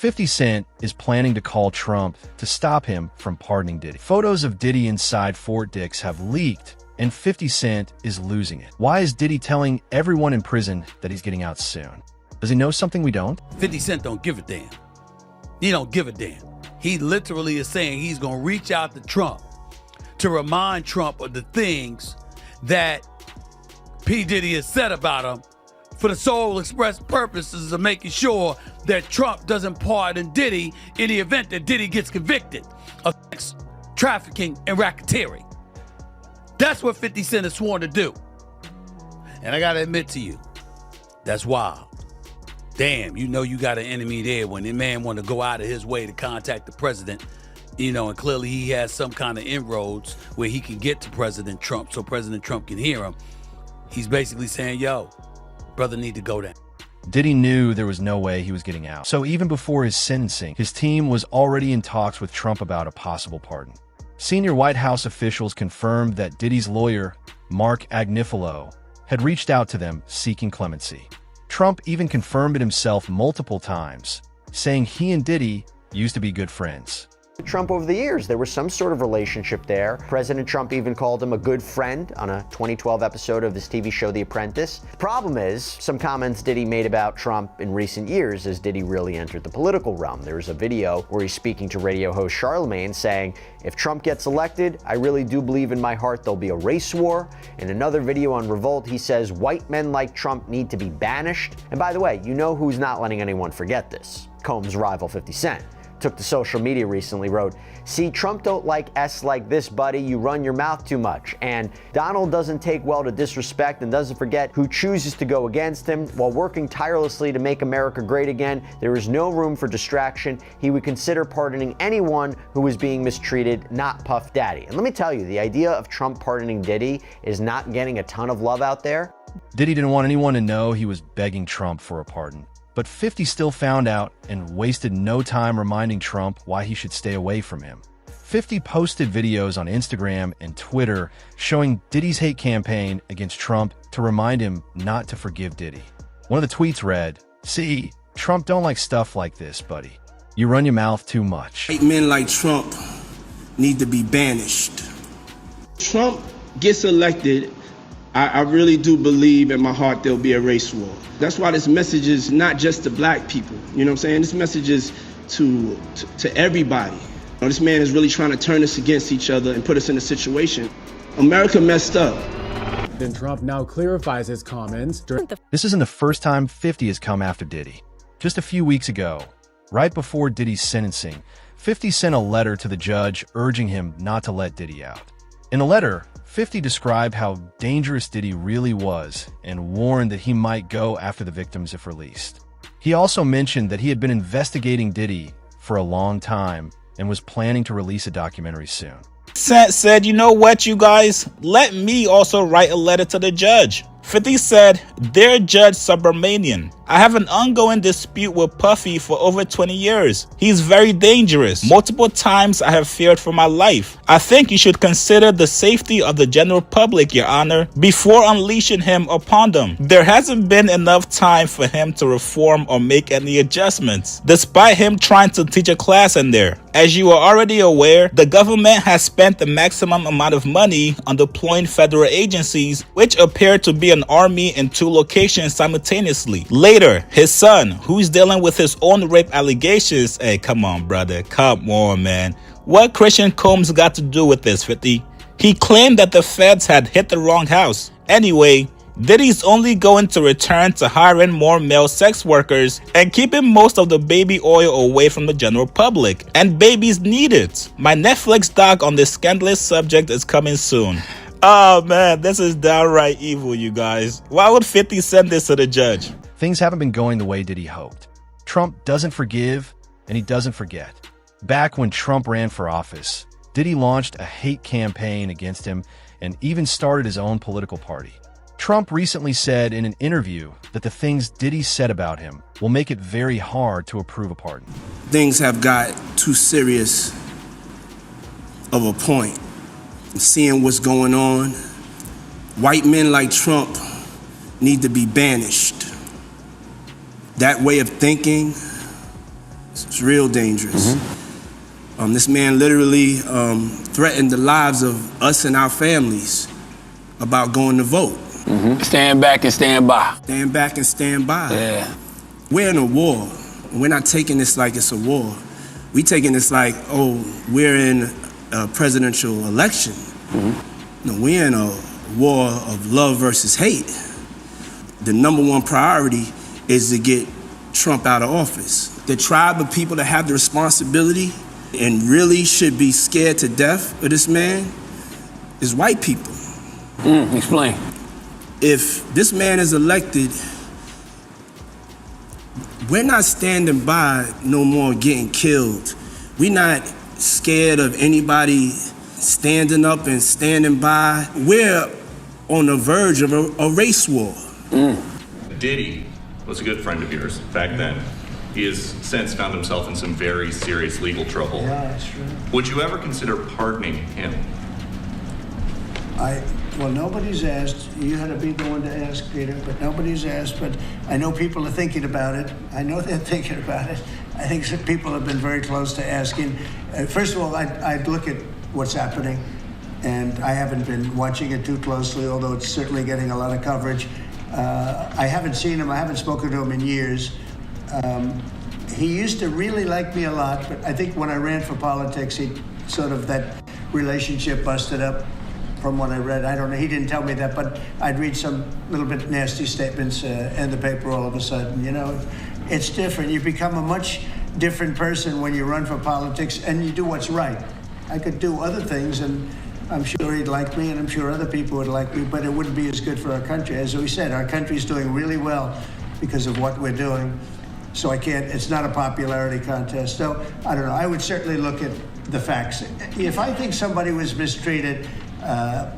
50 Cent is planning to call Trump to stop him from pardoning Diddy. Photos of Diddy inside Fort Dix have leaked, and 50 Cent is losing it. Why is Diddy telling everyone in prison that he's getting out soon? Does he know something we don't? 50 Cent don't give a damn. He don't give a damn. He literally is saying he's going to reach out to Trump to remind Trump of the things that P. Diddy has said about him for the sole express purposes of making sure that Trump doesn't pardon Diddy in the event that Diddy gets convicted of sex trafficking and racketeering. That's what 50 Cent has sworn to do. And I got to admit to you, that's wild. Damn, you know you got an enemy there when the man want to go out of his way to contact the president, and clearly he has some kind of inroads where he can get to President Trump so President Trump can hear him. He's basically saying, yo, brother need to go down. Diddy knew there was no way he was getting out. So even before his sentencing, his team was already in talks with Trump about a possible pardon. Senior White House officials confirmed that Diddy's lawyer, Mark Agnifilo, had reached out to them seeking clemency. Trump even confirmed it himself multiple times, saying he and Diddy used to be good friends. Trump over the years, there was some sort of relationship there. President Trump even called him a good friend on a 2012 episode of his TV show The Apprentice. Problem is, some comments Diddy made about Trump in recent years as Diddy really entered the political realm. There's a video where he's speaking to radio host Charlemagne saying, if Trump gets elected, I really do believe in my heart there'll be a race war. In another video on Revolt, he says white men like Trump need to be banished. And by the way, you know who's not letting anyone forget this? Combs' rival 50 Cent. Took to social media recently, wrote, see, Trump don't like S like this, buddy, you run your mouth too much. And Donald doesn't take well to disrespect and doesn't forget who chooses to go against him. While working tirelessly to make America great again, there is no room for distraction. He would consider pardoning anyone who is being mistreated, not Puff Daddy. And let me tell you, the idea of Trump pardoning Diddy is not getting a ton of love out there. Diddy didn't want anyone to know he was begging Trump for a pardon. But 50 still found out and wasted no time reminding Trump why he should stay away from him. 50 posted videos on Instagram and Twitter showing Diddy's hate campaign against Trump to remind him not to forgive Diddy. One of the tweets read, see, Trump don't like stuff like this, buddy. You run your mouth too much. White men like Trump need to be banished. Trump gets elected, I really do believe in my heart there'll be a race war. That's why this message is not just to black people. You know what I'm saying? This message is to everybody. This man is really trying to turn us against each other and put us in a situation. America messed up. Then Trump now clarifies his comments. This isn't the first time 50 has come after Diddy. Just a few weeks ago, right before Diddy's sentencing, 50 sent a letter to the judge urging him not to let Diddy out. In the letter, 50 described how dangerous Diddy really was and warned that he might go after the victims if released. He also mentioned that he had been investigating Diddy for a long time and was planning to release a documentary soon. Cent said, you know what, you guys? Let me also write a letter to the judge. 50 said, Dear Judge Subramanian, I have an ongoing dispute with Puffy for over 20 years. He's very dangerous. Multiple times I have feared for my life. I think you should consider the safety of the general public, Your Honor, before unleashing him upon them. There hasn't been enough time for him to reform or make any adjustments, despite him trying to teach a class in there. As you are already aware, the government has spent the maximum amount of money on deploying federal agencies, which appear to be an army in 2 locations simultaneously. Later, his son, who's dealing with his own rape allegations. Hey, come on, brother. Come on, man. What Christian Combs got to do with this, 50? He claimed that the feds had hit the wrong house. Anyway, Diddy's only going to return to hiring more male sex workers and keeping most of the baby oil away from the general public. And babies need it. My Netflix doc on this scandalous subject is coming soon. Oh man, this is downright evil, you guys. Why would 50 send this to the judge? Things haven't been going the way Diddy hoped. Trump doesn't forgive, and he doesn't forget. Back when Trump ran for office, Diddy launched a hate campaign against him and even started his own political party. Trump recently said in an interview that the things Diddy said about him will make it very hard to approve a pardon. Things have got too serious of a point. Seeing what's going on, white men like Trump need to be banished. That way of thinking It's real dangerous. This man literally threatened the lives of us and our families about going to vote. Stand back and stand by. Stand back and stand by. Yeah. We're in a war. We're not taking this like it's a war. We taking this like, oh, we're in a presidential election. No, we're in a war of love versus hate. The number one priority is to get Trump out of office. The tribe of people that have the responsibility and really should be scared to death of this man is white people. Explain. If this man is elected, we're not standing by no more getting killed. We're not scared of anybody standing up and standing by. We're on the verge of a race war. Diddy was a good friend of yours back then. He has since found himself in some very serious legal trouble. Yeah, that's true. Would you ever consider pardoning him? Well, nobody's asked. You had to be the one to ask, Peter, but nobody's asked. But I know people are thinking about it. I know they're thinking about it. I think some people have been very close to asking. First of all, I'd look at what's happening, and I haven't been watching it too closely, although it's certainly getting a lot of coverage. I haven't seen him. I haven't spoken to him in years. He used to really like me a lot, but I think when I ran for politics, that relationship busted up. From what I read, I don't know, he didn't tell me that, but I'd read some little bit nasty statements in the paper all of a sudden. You know, it's different. You become a much different person when you run for politics and you do what's right. I could do other things, and I'm sure he'd like me, and I'm sure other people would like me, but it wouldn't be as good for our country. As we said, our country's doing really well because of what we're doing. So it's not a popularity contest. So, I don't know, I would certainly look at the facts. If I think somebody was mistreated,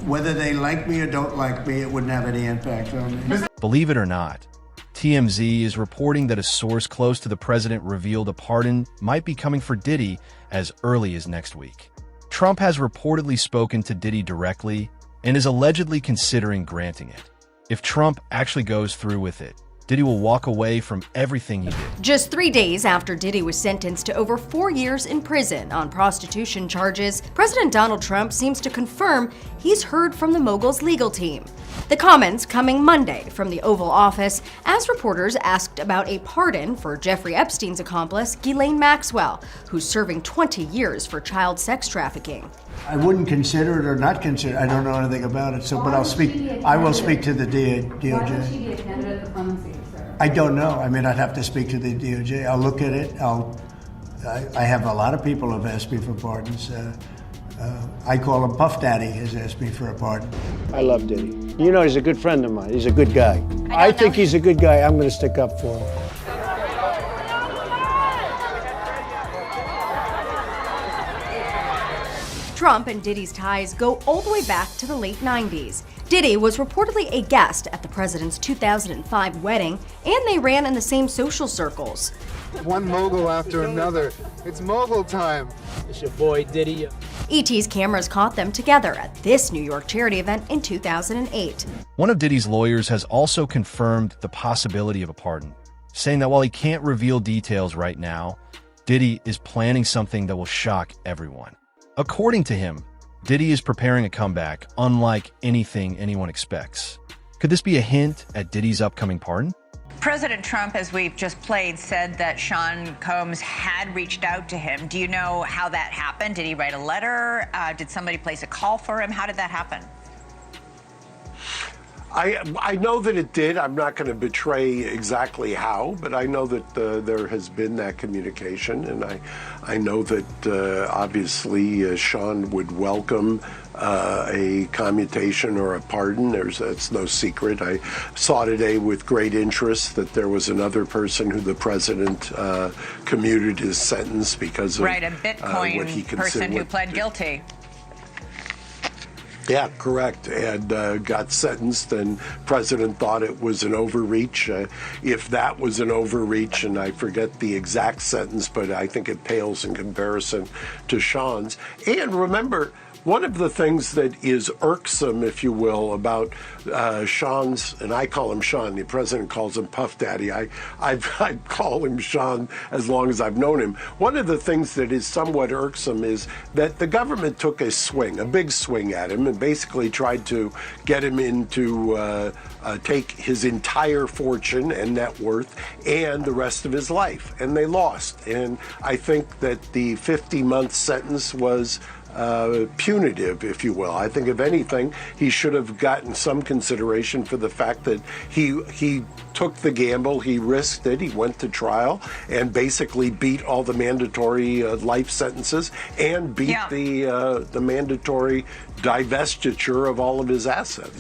whether they like me or don't like me, it wouldn't have any impact on me. Believe it or not, TMZ is reporting that a source close to the president revealed a pardon might be coming for Diddy as early as next week. Trump has reportedly spoken to Diddy directly and is allegedly considering granting it. If Trump actually goes through with it, Diddy will walk away from everything he did. Just 3 days after Diddy was sentenced to over 4 years in prison on prostitution charges, President Donald Trump seems to confirm he's heard from the mogul's legal team. The comments coming Monday from the Oval Office as reporters asked about a pardon for Jeffrey Epstein's accomplice, Ghislaine Maxwell, who's serving 20 years for child sex trafficking. I wouldn't consider it or not consider it. I don't know anything about it, but I will speak to the DOJ. Why would she be a candidate for clemency, sir? I don't know. I mean, I'd have to speak to the DOJ. I'll look at it. I have a lot of people who have asked me for pardons. I call him Puff Daddy has asked me for a pardon. I love Diddy. You know, he's a good friend of mine. He's a good guy. I think he's a good guy. I'm going to stick up for him. Trump and Diddy's ties go all the way back to the late 90s. Diddy was reportedly a guest at the president's 2005 wedding, and they ran in the same social circles. One mogul after another. It's mogul time. It's your boy Diddy. ET's cameras caught them together at this New York charity event in 2008. One of Diddy's lawyers has also confirmed the possibility of a pardon, saying that while he can't reveal details right now, Diddy is planning something that will shock everyone. According to him, Diddy is preparing a comeback unlike anything anyone expects. Could this be a hint at Diddy's upcoming pardon? President Trump, as we've just played, said that Sean Combs had reached out to him. Do you know how that happened? Did he write a letter? Did somebody place a call for him? How did that happen? I know that it did. I'm not going to betray exactly how, but I know that there has been that communication, and I know that obviously Sean would welcome a commutation or a pardon. That's no secret. I saw today with great interest that there was another person who the president commuted his sentence because of a Bitcoin what he person who pled guilty. Yeah, correct, and got sentenced, and President thought it was an overreach. If that was an overreach, and I forget the exact sentence, but I think it pales in comparison to Sean's. And remember, One of the things that is irksome, if you will, about Sean's, and I call him Sean, the president calls him Puff Daddy. I call him Sean as long as I've known him. One of the things that is somewhat irksome is that the government took a big swing at him, and basically tried to get him into take his entire fortune and net worth and the rest of his life, and they lost. And I think that the 50-month sentence was punitive, if you will. I think, if anything, he should have gotten some consideration for the fact that he took the gamble, he risked it, he went to trial, and basically beat all the mandatory life sentences and beat the mandatory divestiture of all of his assets.